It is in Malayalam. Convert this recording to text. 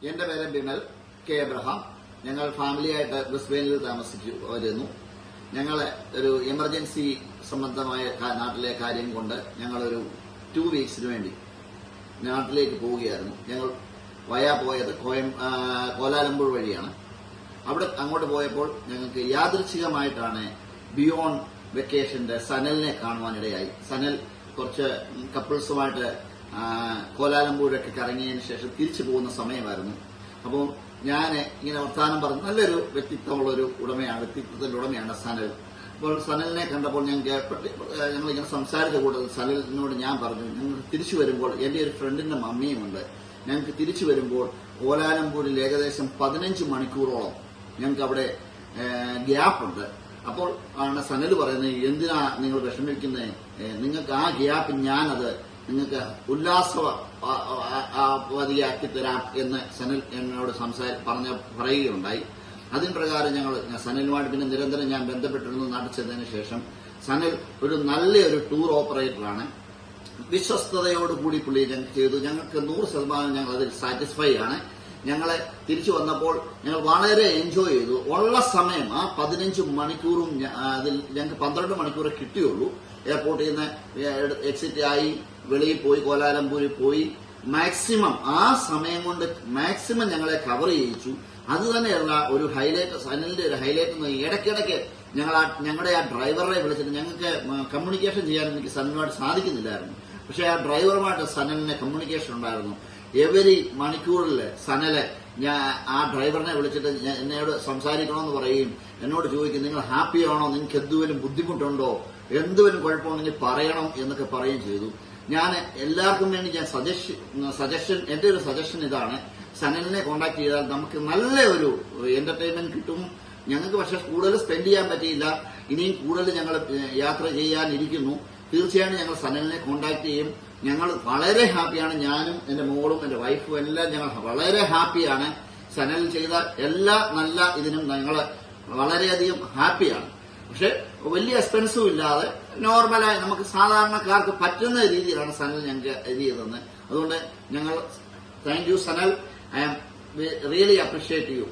എന്റെ പേര് ബിമൽ കെ എബ്രഹാം. ഞങ്ങൾ ഫാമിലിയായിട്ട് ബ്രിസ്ബെയിനിൽ താമസിച്ചു വരുന്നു. ഞങ്ങൾ ഒരു എമർജൻസി സംബന്ധമായ നാട്ടിലെ കാര്യം കൊണ്ട് ഞങ്ങളൊരു 2 വീക്സിന് വേണ്ടി നാട്ടിലേക്ക് പോവുകയായിരുന്നു. ഞങ്ങൾ പോയത് കോലാലംപൂർ വഴിയാണ്. അവിടെ അങ്ങോട്ട് പോയപ്പോൾ ഞങ്ങൾക്ക് യാദൃച്ഛികമായിട്ടാണ് ബിയോണ്ട് വെക്കേഷന്റെ സനലിനെ കാണുവാനിടയായി. സനൽ കുറച്ച് കപ്പിൾസുമായിട്ട് കോലാലംപൂരൊക്കെ കറങ്ങിയതിന് ശേഷം തിരിച്ചു പോകുന്ന സമയമായിരുന്നു. അപ്പോൾ ഞാൻ ഇങ്ങനെ വർത്തമാനം പറഞ്ഞു. നല്ലൊരു വ്യക്തിത്വമുള്ളൊരു വ്യക്തിത്വത്തിന്റെ ഉടമയാണ് സനൽ. അപ്പോൾ സനലിനെ കണ്ടപ്പോൾ ഞങ്ങളിങ്ങനെ സംസാരിച്ച കൂടുതൽ സനലിനോട് ഞാൻ പറഞ്ഞു, ഞങ്ങൾ തിരിച്ചു വരുമ്പോൾ എന്റെ ഒരു ഫ്രണ്ടിന്റെ മമ്മിയുമുണ്ട്. ഞങ്ങൾക്ക് തിരിച്ചു വരുമ്പോൾ കോലാലംപൂരിൽ ഏകദേശം 15 മണിക്കൂറോളം ഞങ്ങൾക്ക് അവിടെ ഗ്യാപ്പുണ്ട്. അപ്പോൾ ആണ് സനൽ പറയുന്നത്, എന്തിനാ നിങ്ങൾ വിഷമിക്കുന്നത്? നിങ്ങൾക്ക് ആ ഗ്യാപ്പ് ഞാനത് നിങ്ങൾക്ക് ഉല്ലാസവതിയാക്കി തരാം എന്ന് സനൽ എന്നോട് പറയുകയുണ്ടായി. അതിന് പ്രകാരം ഞങ്ങൾ സനലുമായിട്ട് പിന്നെ നിരന്തരം ഞാൻ ബന്ധപ്പെട്ടിരുന്നു. നാട്ടിൽ ചെന്നതിന് ശേഷം സനൽ ഒരു നല്ലൊരു ടൂർ ഓപ്പറേറ്ററാണ്. വിശ്വസ്തയോടുകൂടി പുള്ളി ഞങ്ങൾക്ക് ചെയ്തു. ഞങ്ങൾക്ക് 100% ഞങ്ങൾ അതിൽ സാറ്റിസ്ഫൈ ആണ്. ഞങ്ങളെ തിരിച്ചു വന്നപ്പോൾ ഞങ്ങൾ വളരെ എൻജോയ് ചെയ്തു. ഉള്ള സമയം ആ 15 മണിക്കൂറും അതിൽ ഞങ്ങൾക്ക് 12 മണിക്കൂറേ കിട്ടിയുള്ളൂ. എയർപോർട്ടിൽ നിന്ന് എക്സിറ്റ് ആയി വെളിയിൽ പോയി കോലാലംപൂരിൽ പോയി മാക്സിമം ആ സമയം കൊണ്ട് മാക്സിമം ഞങ്ങളെ കവർ ചെയ്യിച്ചു. അത് തന്നെയുള്ള ഒരു ഹൈലൈറ്റ്, സനലിന്റെ ഒരു ഹൈലൈറ്റ്. ഇടയ്ക്കിടയ്ക്ക് ഞങ്ങളുടെ ആ ഡ്രൈവറെ വിളിച്ചിട്ട് ഞങ്ങൾക്ക് കമ്മ്യൂണിക്കേഷൻ ചെയ്യാൻ എനിക്ക് സനലുമായിട്ട് സാധിക്കുന്നില്ലായിരുന്നു. പക്ഷെ ആ ഡ്രൈവറുമായിട്ട് സനലിന് കമ്മ്യൂണിക്കേഷൻ ഉണ്ടായിരുന്നു. എവരി മണിക്കൂറിൽ സനല് ആ ഡ്രൈവറിനെ വിളിച്ചിട്ട് എന്നോട് സംസാരിക്കണമെന്ന് പറയുകയും എന്നോട് ചോദിക്കും, നിങ്ങൾ ഹാപ്പിയാണോ, നിങ്ങൾക്ക് എന്തുവരും ബുദ്ധിമുട്ടുണ്ടോ, എന്തുവരും കുഴപ്പമുണ്ടെങ്കിൽ പറയണം എന്നൊക്കെ പറയുകയും ചെയ്തു. ഞാൻ എല്ലാവർക്കും വേണ്ടി ഞാൻ എന്റെ ഒരു സജഷൻ ഇതാണ്, സനലിനെ കോൺടാക്ട് ചെയ്താൽ നമുക്ക് നല്ല ഒരു എന്റർടൈൻമെന്റ് കിട്ടും. ഞങ്ങൾക്ക് പക്ഷെ കൂടുതൽ സ്പെൻഡ് ചെയ്യാൻ പറ്റിയില്ല. ഇനിയും കൂടുതൽ ഞങ്ങൾ യാത്ര ചെയ്യാനിരിക്കുന്നു. തീർച്ചയായും ഞങ്ങൾ സനലിനെ കോൺടാക്ട് ചെയ്യും. ഞങ്ങൾ വളരെ ഹാപ്പിയാണ്. ഞാനും എന്റെ മോളും എന്റെ വൈഫും എല്ലാം ഞങ്ങൾ വളരെ ഹാപ്പിയാണ്. സനൽ ചെയ്ത എല്ലാ നല്ല ഇതിനും ഞങ്ങൾ വളരെയധികം ഹാപ്പിയാണ്. പക്ഷെ വലിയ എക്സ്പെൻസും ഇല്ലാതെ നോർമലായി നമുക്ക് സാധാരണക്കാർക്ക് പറ്റുന്ന രീതിയിലാണ് സനൽ ഞങ്ങൾക്ക് ഇത് ചെയ്തത്. അതുകൊണ്ട് ഞങ്ങൾ thank you Sanal. I am really appreciate you.